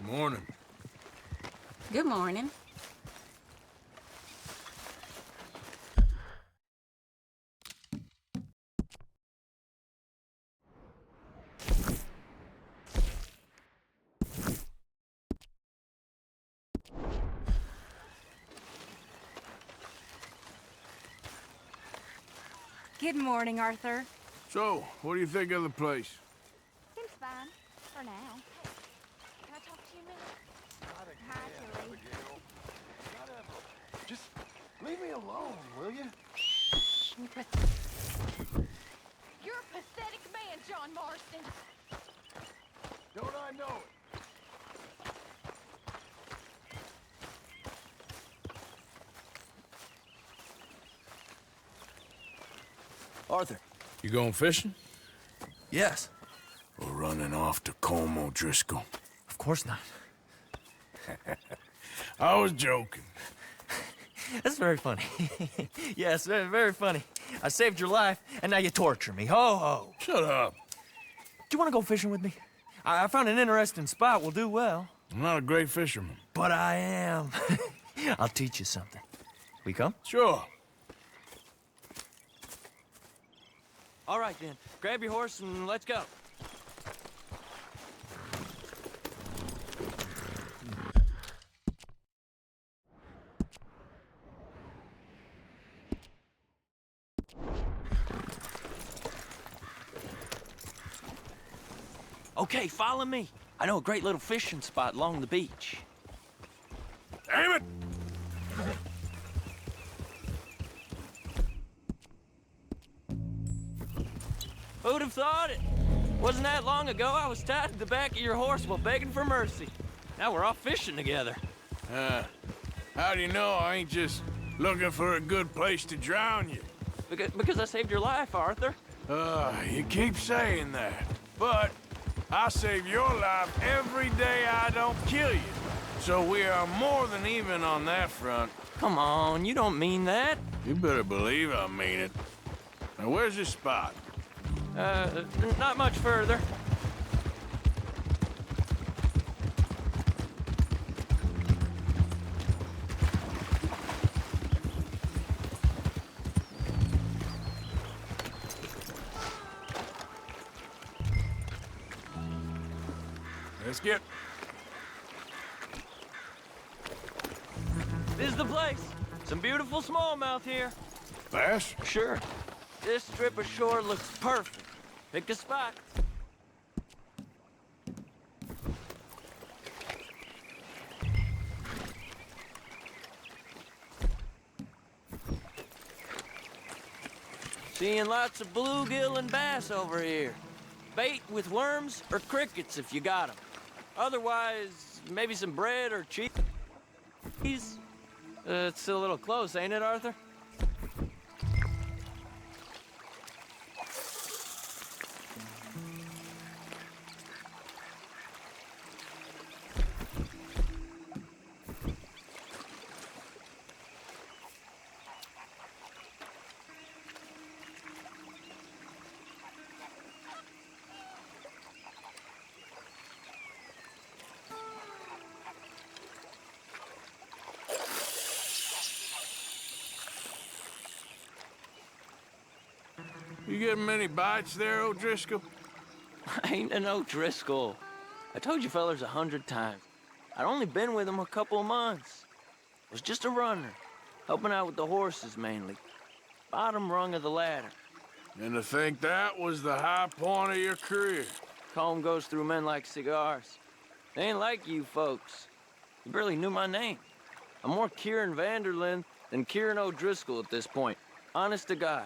Morning. Good morning. Good morning, Arthur. So, what do you think of the place? Seems fine, for now. Can I talk to you a minute? Hi, Tilly. Just leave me alone, will you? You're a pathetic man, John Marston. Don't I know it? Arthur. You going fishing? Yes. We're running off to Colm O'Driscoll. Of course not. I was joking. That's very funny. Yes, very, very funny. I saved your life, and now you torture me. Ho, ho. Shut up. Do you want to go fishing with me? I found an interesting spot. We'll do well. I'm not a great fisherman. But I am. I'll teach you something. We come? Sure. All right, then. Grab your horse and let's go. Okay, follow me. I know a great little fishing spot along the beach. Damn it! Who'd have thought it? Wasn't that long ago I was tied to the back of your horse while begging for mercy. Now we're off fishing together. How do you know I ain't just looking for a good place to drown you? Because I saved your life, Arthur. You keep saying that, but I save your life every day I don't kill you. So we are more than even on that front. Come on, you don't mean that. You better believe I mean it. Now, where's this spot? Not much further. Let's get... This is the place. Some beautiful smallmouth here. Bass? Sure. This strip of shore looks perfect. Pick a spot. Seeing lots of bluegill and bass over here. Bait with worms or crickets if you got them. Otherwise, maybe some bread or cheese. It's a little close, ain't it, Arthur? You getting many bites there, O'Driscoll? Ain't an O'Driscoll. I told you fellers 100 times. I'd only been with him a couple of months. Was just a runner, helping out with the horses mainly. Bottom rung of the ladder. And to think that was the high point of your career. Colm goes through men like cigars. They ain't like you folks. You barely knew my name. I'm more Kieran Vanderlyn than Kieran O'Driscoll at this point. Honest to God.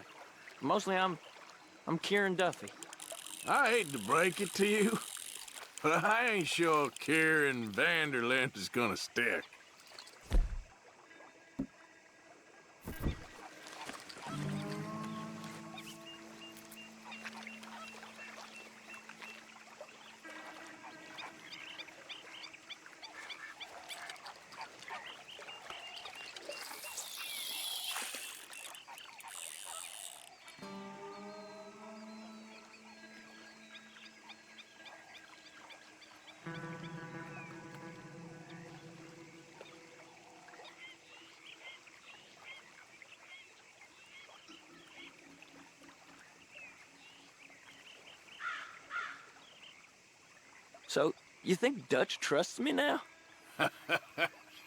Mostly I'm Kieran Duffy. I hate to break it to you, but I ain't sure Kieran Vanderlyn is gonna stick. So, you think Dutch trusts me now?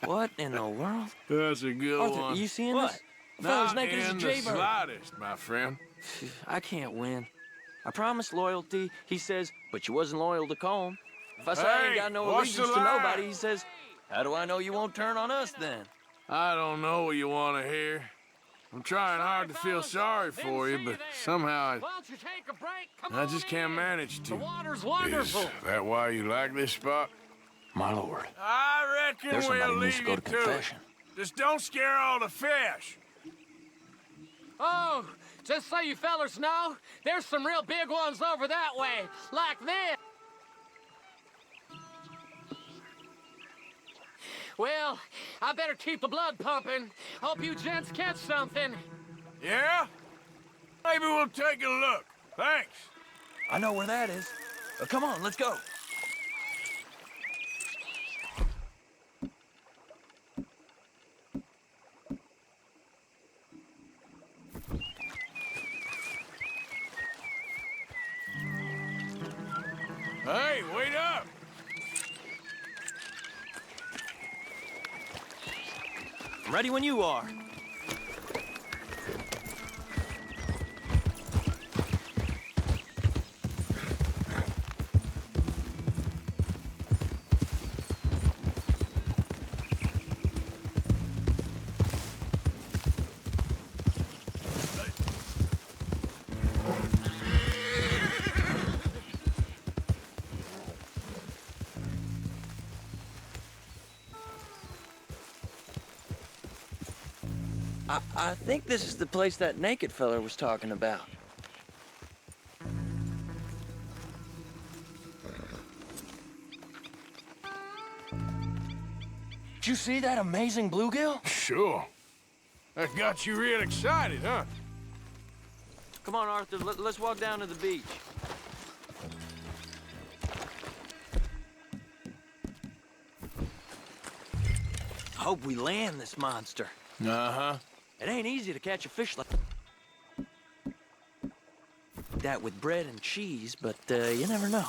What in the world? That's a good Arthur, one. you seeing What? this? The fella's Not naked as a in the jaybird. slightest, my friend. I can't win. I promised loyalty, he says, but you wasn't loyal to Colm. If I say I ain't Hey, got no what's the allegiance to lie? nobody, he says, how do I know you won't turn on us then? I don't know what you want to hear. I'm trying hard to feel sorry for you, but somehow Why don't you take a break? Come I on just can't in. manage The to. water's Is wonderful. that why you like this spot? My lord, I reckon there's somebody we'll who needs leave to go you to to confession. it. Just don't scare all the fish. Oh, just so you fellers know, there's some real big ones over that way, like this. Well, I better keep the blood pumping. Hope you gents catch something. Yeah? Maybe we'll take a look. Thanks. I know where that is. Come on, let's go. Hey, wait up. I'm ready when you are. I think this is the place that naked fella was talking about. Did you see that amazing bluegill? Sure. That got you real excited, huh? Come on, Arthur, let's walk down to the beach. Hope we land this monster. Uh-huh. It ain't easy to catch a fish like that with bread and cheese, but you never know.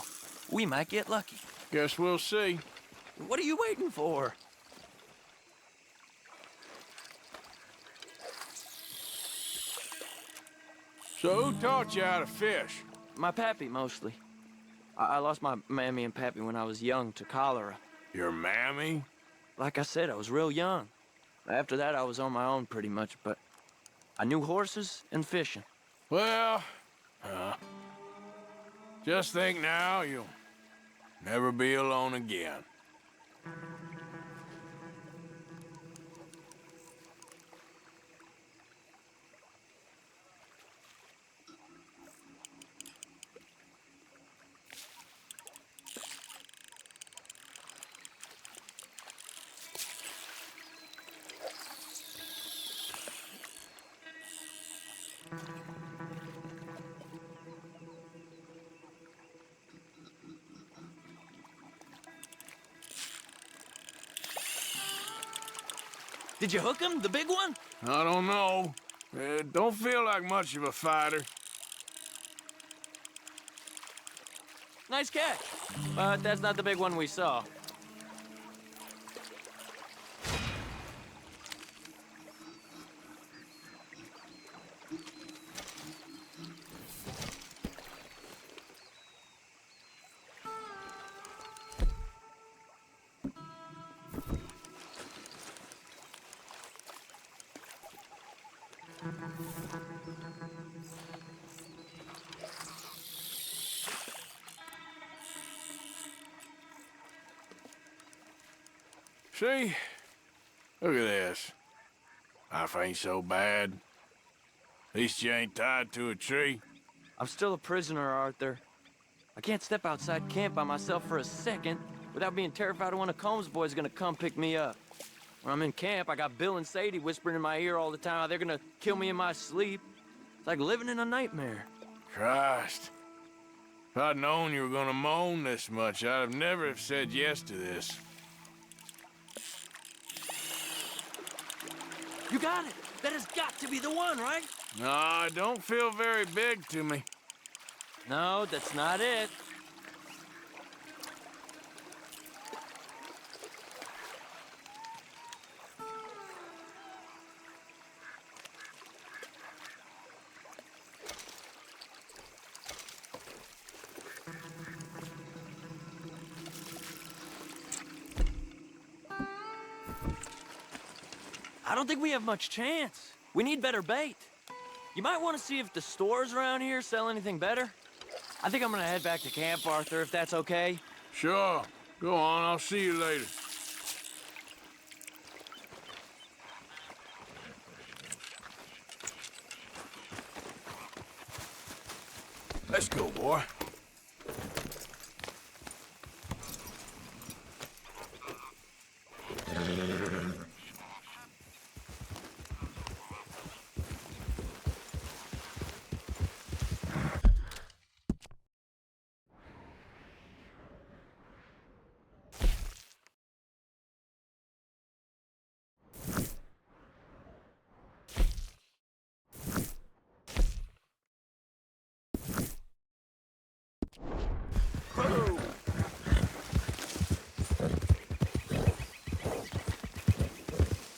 We might get lucky. Guess we'll see. What are you waiting for? So who taught you how to fish? My pappy, mostly. I lost my mammy and pappy when I was young to cholera. Your mammy? Like I said, I was real young. After that, I was on my own pretty much, but I knew horses and fishing. Well, just think now you'll never be alone again. Did you hook him, the big one? I don't know. Don't feel like much of a fighter. Nice catch. But that's not the big one we saw. See? Look at this. Life ain't so bad. At least you ain't tied to a tree. I'm still a prisoner, Arthur. I can't step outside camp by myself for a second without being terrified one of Combs' boys gonna come pick me up. When I'm in camp, I got Bill and Sadie whispering in my ear all the time how they're gonna kill me in my sleep. It's like living in a nightmare. Christ. If I'd known you were gonna moan this much, I'd have never have said yes to this. You got it. That has got to be the one, right? No, it don't feel very big to me. No, that's not it. I don't think we have much chance. We need better bait. You might want to see if the stores around here sell anything better. I think I'm gonna head back to camp, Arthur, if that's okay. Sure. Go on, I'll see you later. Let's go, boy.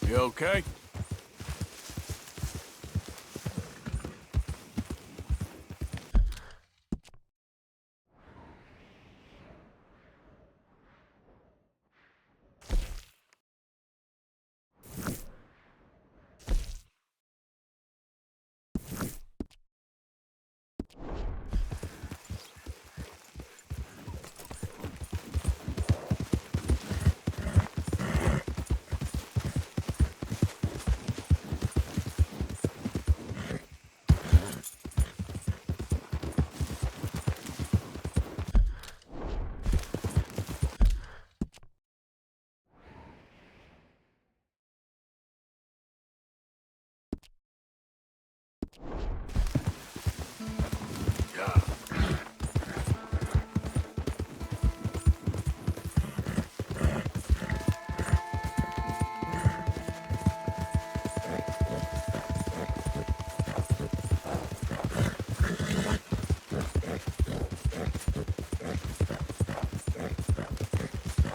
You okay?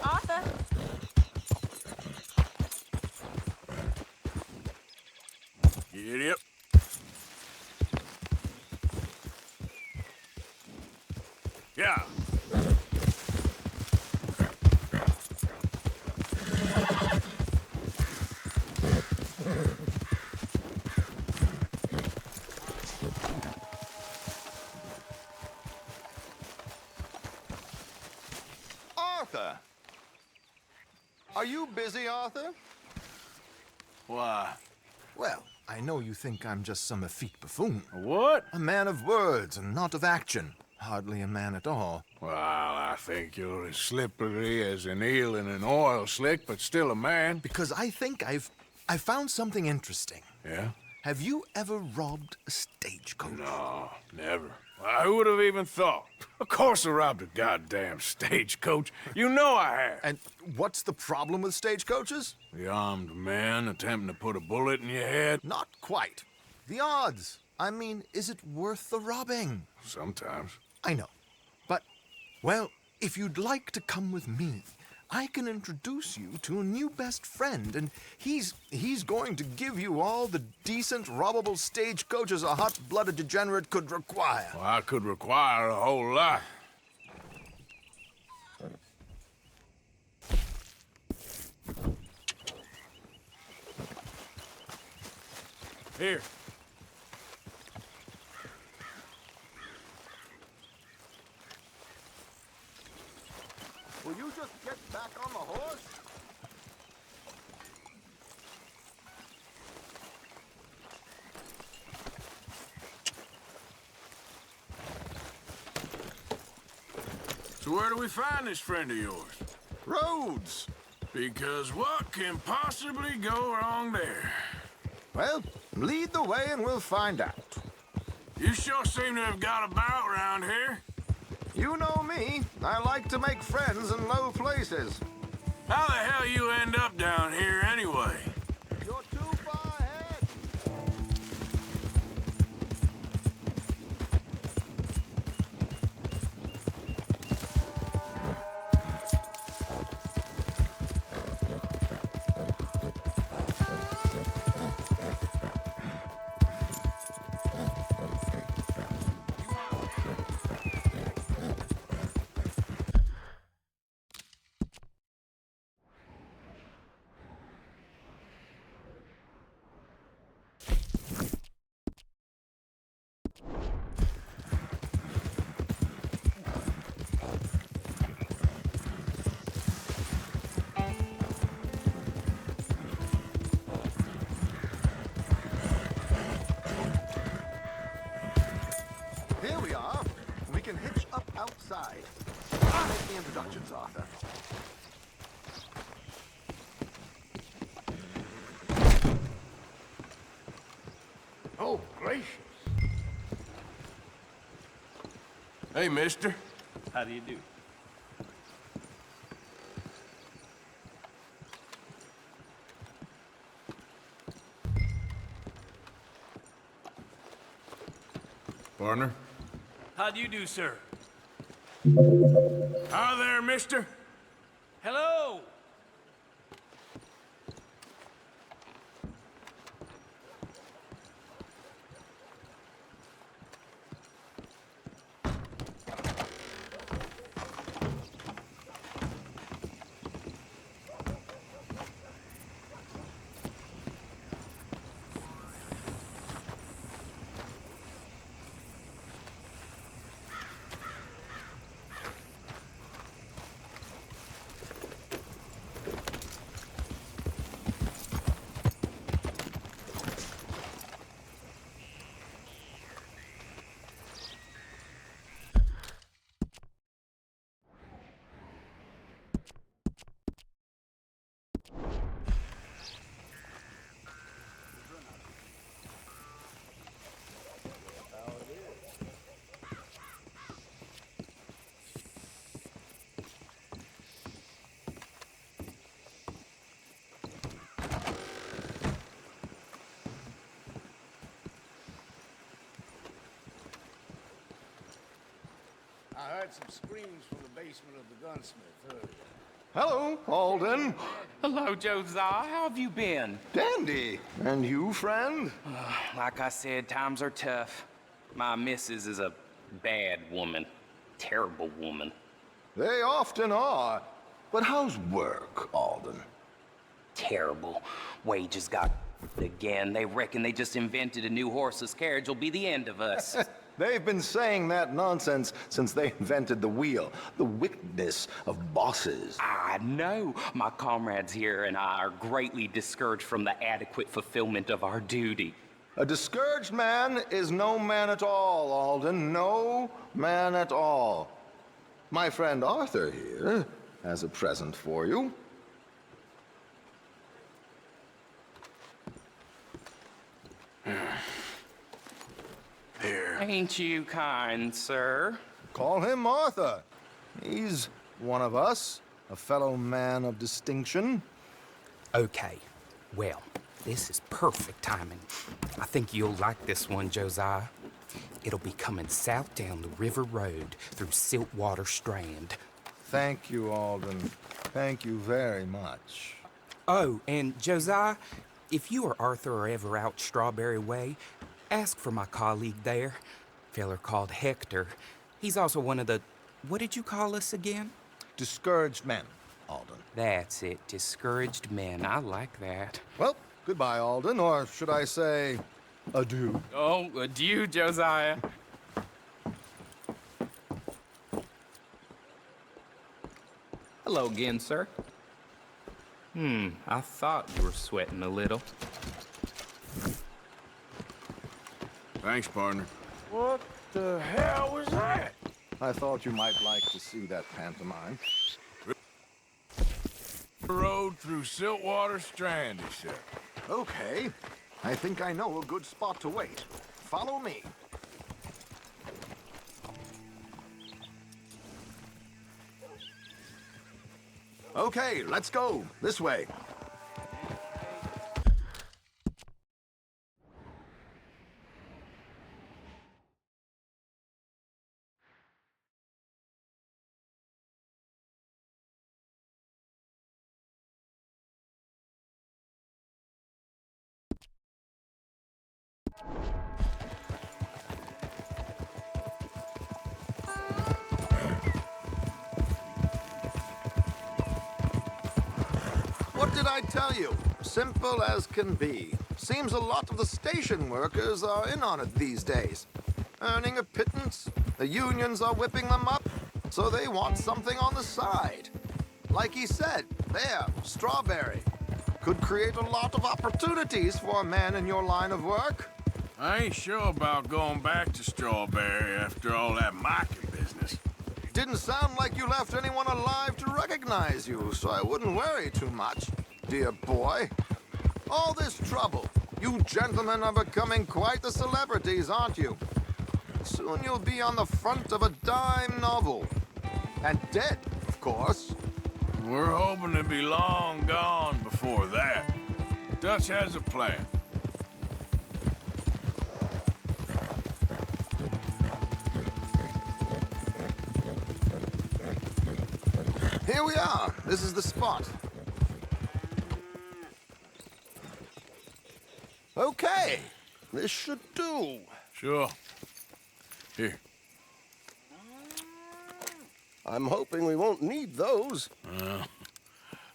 Arthur? Giddy up. Yeah. Arthur! Are you busy, Arthur? Why? Well, I know you think I'm just some effete buffoon. What? A man of words and not of action. Hardly a man at all. Well, I think you're as slippery as an eel in an oil slick, but still a man. Because I think I've found something interesting. Yeah? Have you ever robbed a stagecoach? No, never. Why, who would have even thought? Of course I robbed a goddamn stagecoach. You know I have. And what's the problem with stagecoaches? The armed man attempting to put a bullet in your head? Not quite. The odds. I mean, is it worth the robbing? Sometimes. I know. But, well, if you'd like to come with me, I can introduce you to a new best friend, and he's going to give you all the decent, robbable stagecoaches a hot-blooded degenerate could require. Well, I could require a whole lot. Here. Will you just get back on the horse? So where do we find this friend of yours? Roads! Because what can possibly go wrong there? Well, lead the way and we'll find out. You sure seem to have got about around here. You know me. I like to make friends in low places. How the hell you end up down here anyway? You're too far ahead. the introductions, Arthur. Oh, gracious. Hey, mister. How do you do? Partner. How do you do, sir? Hi there, mister. Hello! I heard some screams from the basement of the gunsmith earlier. Hello, Alden. Hello, Josiah. How have you been? Dandy. And you, friend? Like I said, times are tough. My missus is a bad woman. Terrible woman. They often are. But how's work, Alden? Terrible. Wages got again. They reckon they just invented a new horseless carriage will be the end of us. They've been saying that nonsense since they invented the wheel. The wickedness of bosses. I know. My comrades here and I are greatly discouraged from the adequate fulfillment of our duty. A discouraged man is no man at all, Alden. No man at all. My friend Arthur here has a present for you. Here. Ain't you kind, sir? Call him Arthur. He's one of us, a fellow man of distinction. Okay, well, this is perfect timing. I think you'll like this one, Josiah. It'll be coming south down the river road through Siltwater Strand. Thank you, Alden. Thank you very much. Oh, and Josiah, if you or Arthur are ever out Strawberry Way, ask for my colleague there, feller called Hector. He's also one of the, what did you call us again? Discouraged men, Alden. That's it, discouraged men. I like that. Well, goodbye, Alden, or should I say, adieu. Oh, adieu, Josiah. Hello again, sir. I thought you were sweating a little. Thanks, partner. What the hell was that? I thought you might like to see that pantomime. Road through Siltwater Strand, he said. Okay. I think I know a good spot to wait. Follow me. Okay, let's go. This way. What did I tell you? Simple as can be. Seems a lot of the station workers are in on it these days. Earning a pittance, the unions are whipping them up, so they want something on the side. Like he said, there, Strawberry. Could create a lot of opportunities for a man in your line of work. I ain't sure about going back to Strawberry after all that mocking business. Didn't sound like you left anyone alive to recognize you, so I wouldn't worry too much, dear boy. All this trouble. You gentlemen are becoming quite the celebrities, aren't you? Soon you'll be on the front of a dime novel. And dead, of course. We're hoping to be long gone before that. Dutch has a plan. Here we are. This is the spot. Okay. This should do. Sure. Here. I'm hoping we won't need those.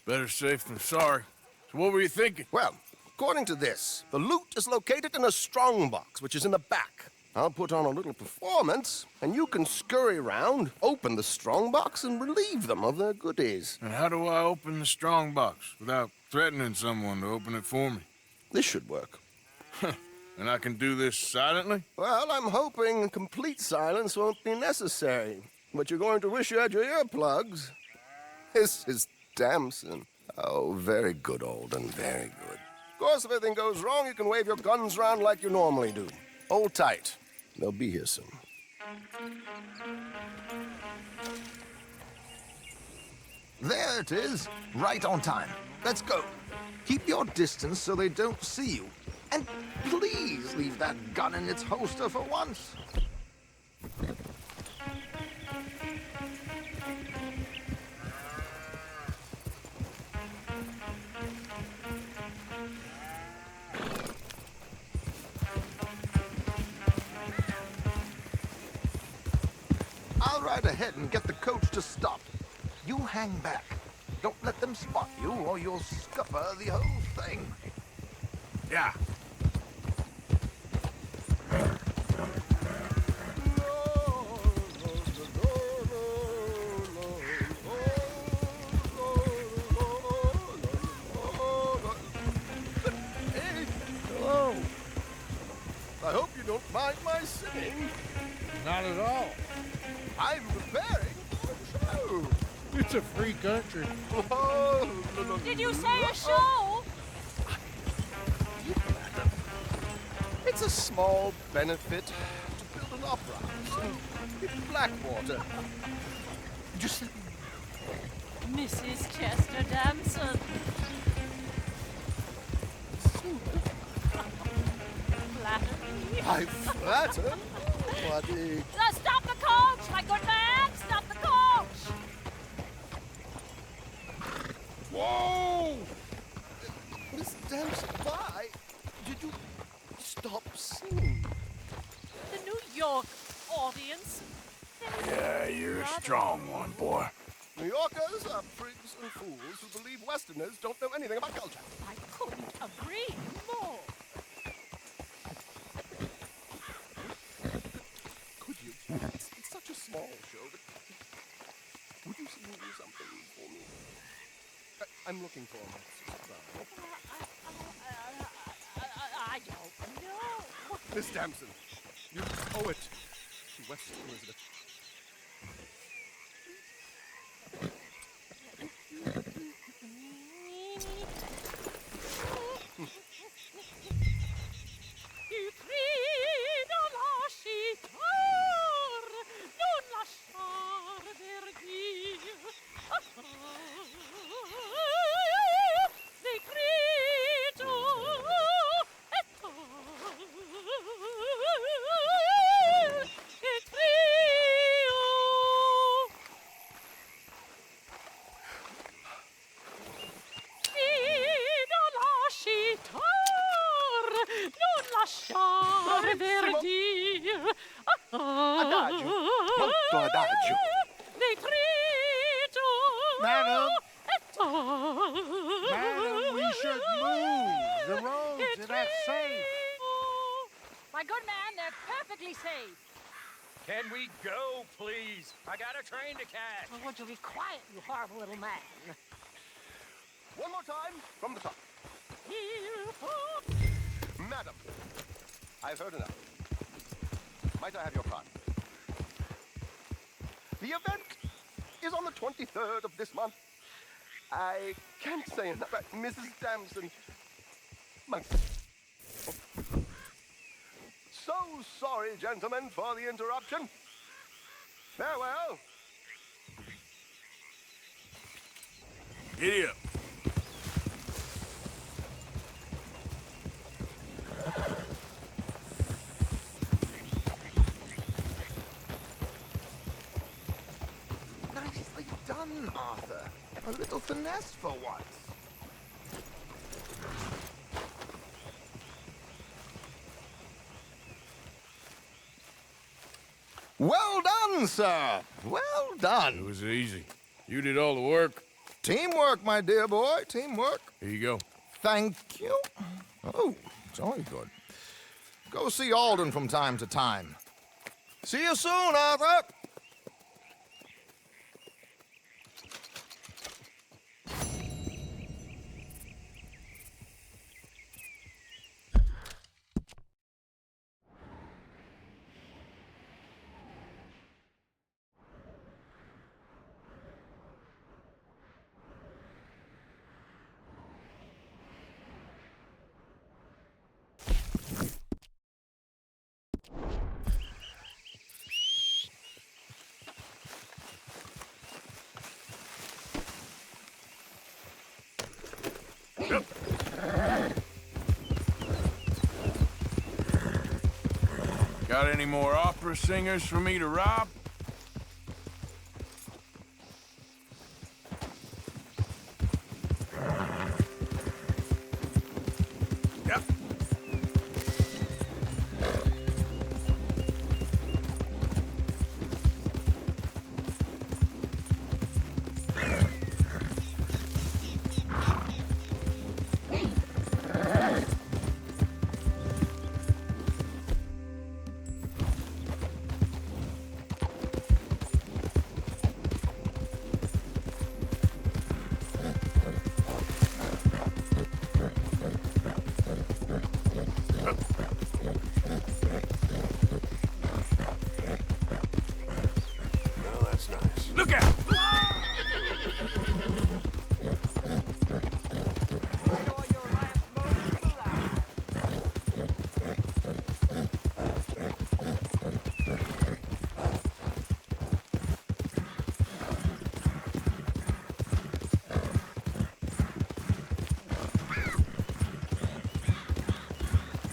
Better safe than sorry. So what were you thinking? Well, according to this, the loot is located in a strongbox, which is in the back. I'll put on a little performance, and you can scurry around, open the strongbox, and relieve them of their goodies. And how do I open the strong box without threatening someone to open it for me? This should work. And I can do this silently? Well, I'm hoping complete silence won't be necessary. But you're going to wish you had your earplugs. This is Damson. Oh, very good, Alden, very good. Of course, if anything goes wrong, you can wave your guns around like you normally do. Hold tight. They'll be here soon. There it is. Right on time. Let's go. Keep your distance so they don't see you. And please leave that gun in its holster for once. I'll ride ahead and get the coach to stop. You hang back. Don't let them spot you or you'll scupper the whole thing. Yeah. Hello. I hope you don't mind my singing. Not at all. I'm preparing for a show. It's a free country. Oh, Did you say a show? It's a small benefit to build an opera house in Blackwater. Just Mrs. Chester Damson. Flattery. I flatter. Buddy. Stop the coach, my good man! Stop the coach! Whoa! Miss Damson, why did you stop singing? The New York audience. Yeah, you're a strong one, boy. New Yorkers are prigs and fools who believe Westerners don't know anything about culture. I couldn't agree more. Could you? It's such a small show, but would you sing me something for me? I'm looking for I don't know. Miss Damson, you owe it to West Elizabeth. Madam, we should move. The roads are not safe. My good man, they're perfectly safe. Can we go, please? I got a train to catch. Well, would you be quiet, you horrible little man? One more time from the top. Madam, I've heard enough. Might I have your card? The event is on the 23rd of this month. I can't say enough about Mrs. Damson. So sorry, gentlemen, for the interruption. Farewell. Giddy up. Nicely done, Arthur. A little finesse for once. Well done, sir. Well It done. was easy. You did all the work. Teamwork, my dear boy. Teamwork. Here you go. Thank you. Oh, jolly good. Go see Alden from time to time. See you soon, Arthur. Got any more opera singers for me to rob? Yep. Well, that's nice. Look out!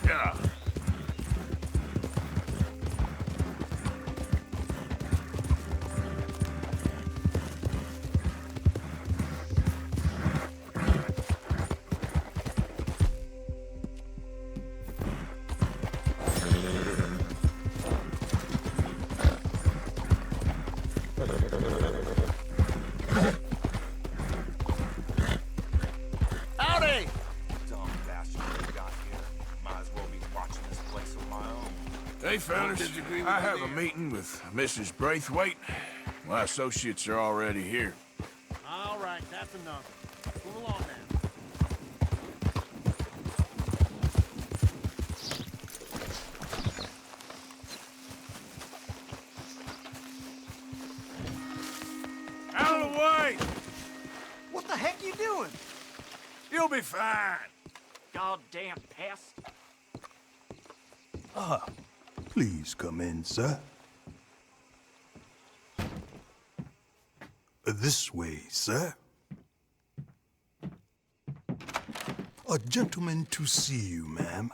Yeah. Howdy! Dumb bastard they got here. Might as well be watching this place on my own. Hey, fellas. Disagree with I you have a there. meeting with Mrs. Braithwaite. My associates are already here. All right, that's enough. Move along now. Out of the way! What the heck you doing? You'll be fine. Goddamn pest. Please come in, sir. This way, sir. A gentleman to see you, ma'am.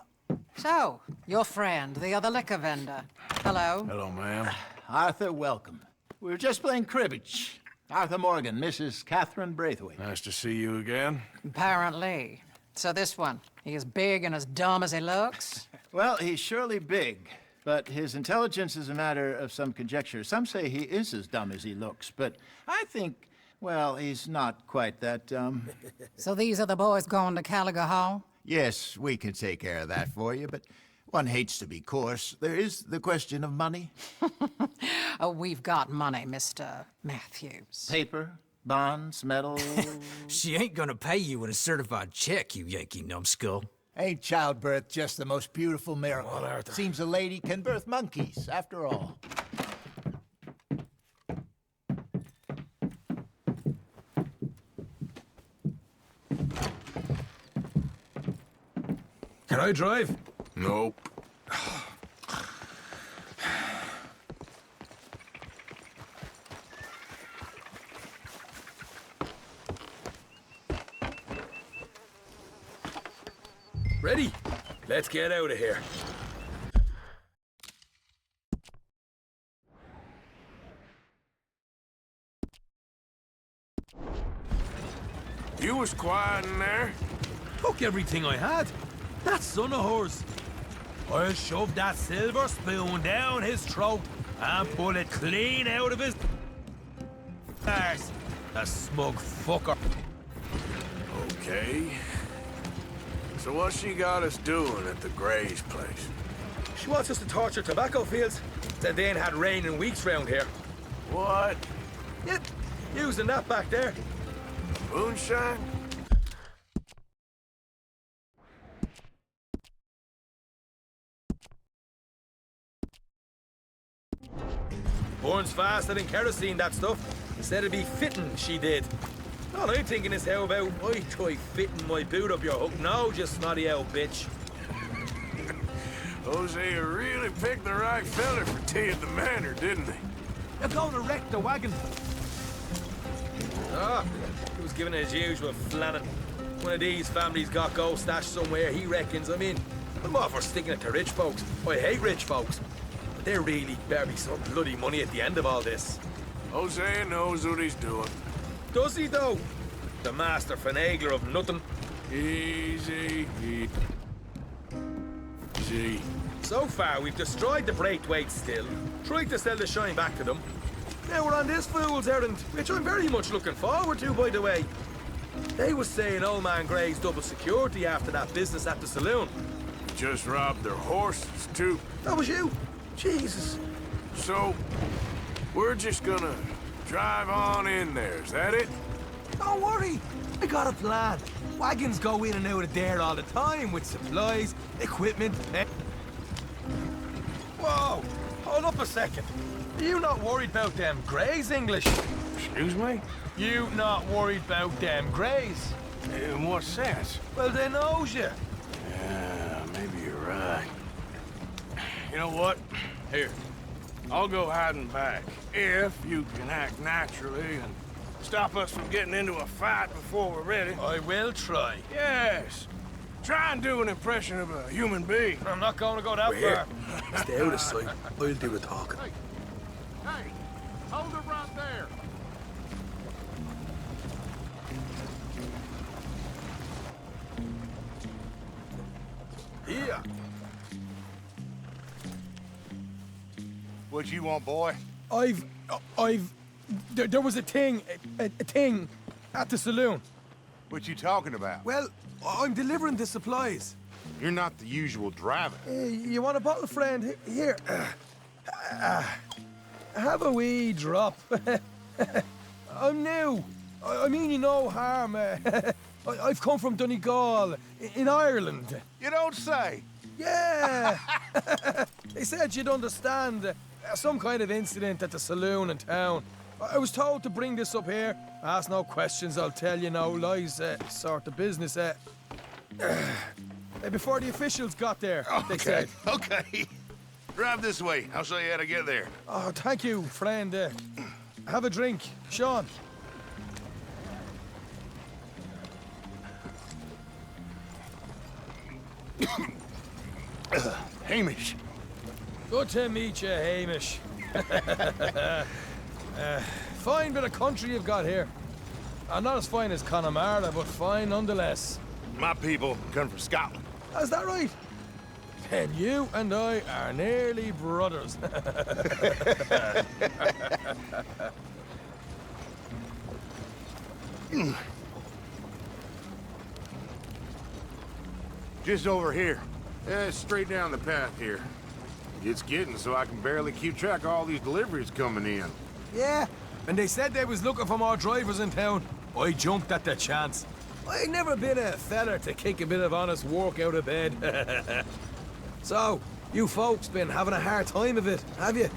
So, your friend, the other liquor vendor. Hello. Hello, ma'am. Arthur, welcome. We were just playing cribbage. Arthur Morgan, Mrs. Catherine Braithwaite. Nice to see you again. Apparently. So this one, he is big and as dumb as he looks? Well, he's surely big, but his intelligence is a matter of some conjecture. Some say he is as dumb as he looks, but I think, well, he's not quite that dumb. So these are the boys going to Gallagher Hall? Yes, we can take care of that for you, but one hates to be coarse. There is the question of money. Oh, we've got money, Mr. Matthews. Paper, bonds, metal. She ain't gonna pay you in a certified check, you Yankee numbskull. Ain't childbirth just the most beautiful miracle? Seems a lady can birth monkeys, after all. Can I drive? Nope. Ready? Let's get out of here. You was quiet in there. Took everything I had. That son of horse. I'll shove that silver spoon down his throat and pull it clean out of his arse. A smug fucker. Okay. So what she got us doing at the Gray's place? She wants us to torture tobacco fields. Said they ain't had rain in weeks round here. What? Yep, using that back there. Moonshine? Burns faster than kerosene, that stuff. Said it'd be fitting, she did. All I'm thinking is how about I try fitting my boot up your hook now, just snotty old bitch. Jose really picked the right fella for tea at the manor, didn't he? You're going to wreck the wagon. Ah, he was giving it his usual flannin'. One of these families got gold stashed somewhere, he reckons. I mean, I'm all for sticking it to rich folks. I hate rich folks. But there really better be some bloody money at the end of all this. Jose knows what he's doing. Does he, though? The master finagler of nothing. Easy. Easy. So far, we've destroyed the Braithwaite still, tried to sell the shine back to them. Now we're on this fool's errand, which I'm very much looking forward to, by the way. They was saying old man Gray's double security after that business at the saloon. Just robbed their horses, too. That was you? Jesus. So, we're just gonna drive on in there, is that it? Don't worry, I got a plan. Wagons go in and out of there all the time with supplies, equipment, Whoa! Hold up a second. Are you not worried about them Greys, English? Excuse me? You not worried about them Greys? In what sense? Well, they knows you. Yeah, maybe you're right. You know what? Here, I'll go hiding back. If you can act naturally and stop us from getting into a fight before we're ready. I will try. Yes. Try and do an impression of a human being. I'm not going to go that far. Stay out of sight. I'll do the talking. Hey, hold it right there. Here. What you want, boy? There was a thing at the saloon. What you talking about? Well, I'm delivering the supplies. You're not the usual driver. You want a bottle, friend? Here. Have a wee drop. I'm new. I mean you no harm. I've come from Donegal, in Ireland. You don't say. Yeah. They said you'd understand. Some kind of incident at the saloon in town. I was told to bring this up here. Ask no questions, I'll tell you no lies. Sort of business. Before the officials got there, they said. Okay. Drive this way. I'll show you how to get there. Oh, thank you, friend. Have a drink. Sean. Hamish. Good to meet you, Hamish. Fine bit of country you've got here. Not as fine as Connemara, but fine nonetheless. My people come from Scotland. Is that right? Then you and I are nearly brothers. Just over here. Straight down the path here. It's getting so I can barely keep track of all these deliveries coming in. Yeah, and they said they was looking for more drivers in town. I jumped at the chance. I never been a feller to kick a bit of honest work out of bed. So, you folks been having a hard time of it, have you?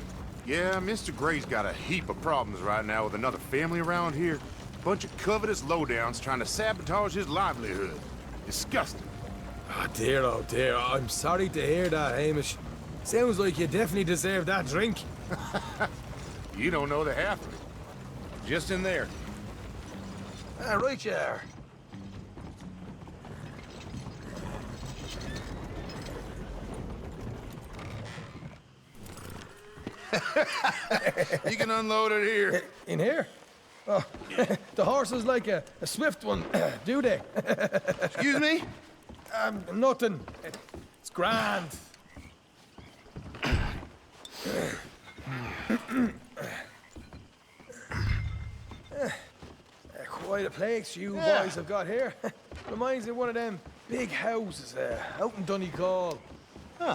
Yeah, Mr. Gray's got a heap of problems right now with another family around here. Bunch of covetous lowdowns trying to sabotage his livelihood. Disgusting. Oh dear, I'm sorry to hear that, Hamish. Sounds like you definitely deserve that drink. You don't know the half of it. Just in there. Right you are. You can unload it here. In here? Oh, the horse is like a swift one, do they? Excuse me? Nothing. It's grand. Quite a place you boys have got here. Reminds me of one of them big houses out in Donegal.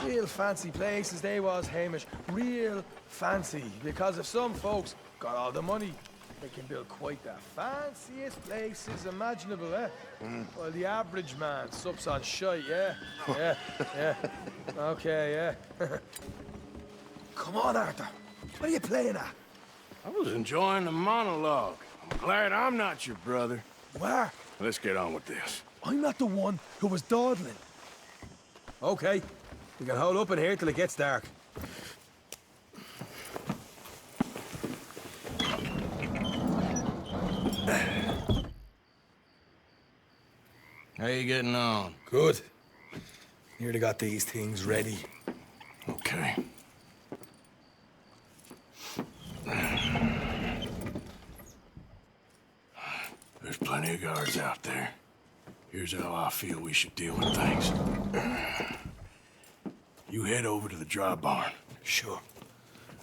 Real fancy places they was, Hamish. Real fancy. Because if some folks got all the money, they can build quite the fanciest places imaginable, eh? Well, the average man sups on shite, yeah? Yeah. Okay, yeah. Come on, Arthur. What are you playing at? I was enjoying the monologue. I'm glad I'm not your brother. Where? Let's get on with this. I'm not the one who was dawdling. Okay. We can hold up in here till it gets dark. How you getting on? Good. Nearly got these things ready. Okay. There's plenty of guards out there. Here's how I feel we should deal with things. You head over to the dry barn. Sure.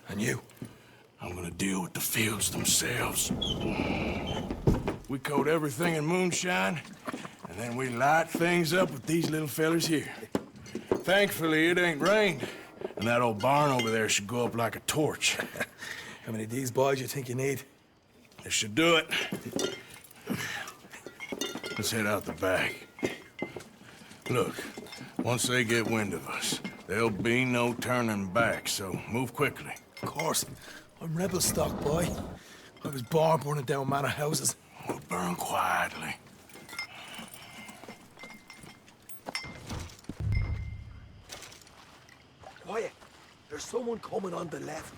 And you? I'm gonna deal with the fields themselves. We coat everything in moonshine, and then we light things up with these little fellers here. Thankfully, it ain't rained, and that old barn over there should go up like a torch. How many of these boys you think you need? This should do it. Let's head out the back. Look, once they get wind of us, there'll be no turning back, so move quickly. Of course. I'm rebel stock, boy. I was born burning down manor houses. We'll burn quietly. Quiet. There's someone coming on the left.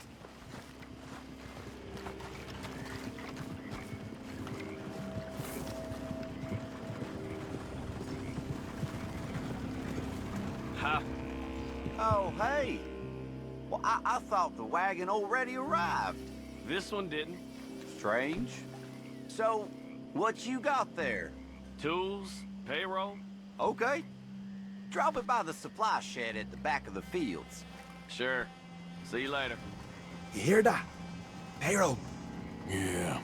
Ha! Oh, hey. Well, I thought the wagon already arrived. This one didn't. Strange. So, what you got there? Tools, payroll. Okay. Drop it by the supply shed at the back of the fields. Sure. See you later. You hear that? Payroll. Yeah.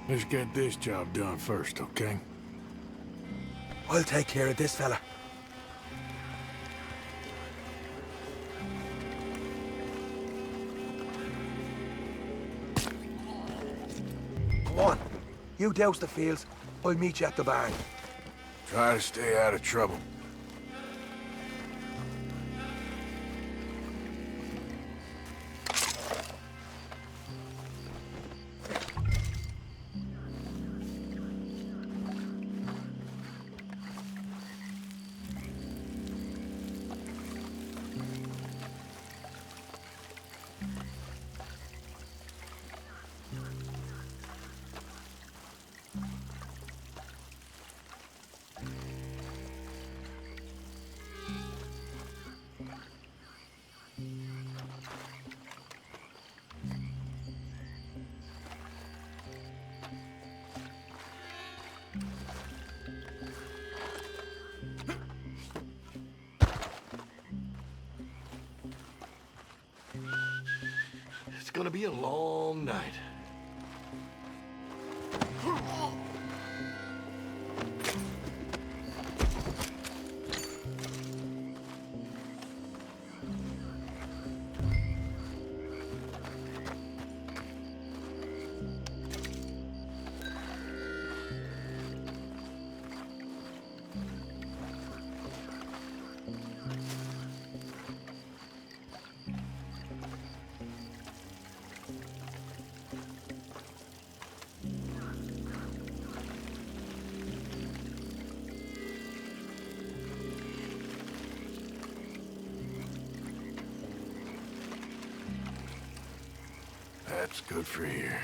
Let's get this job done first, okay? I'll take care of this fella. Come on. You douse the fields. I'll meet you at the barn. Try to stay out of trouble. It's gonna be a long night. It's good for here.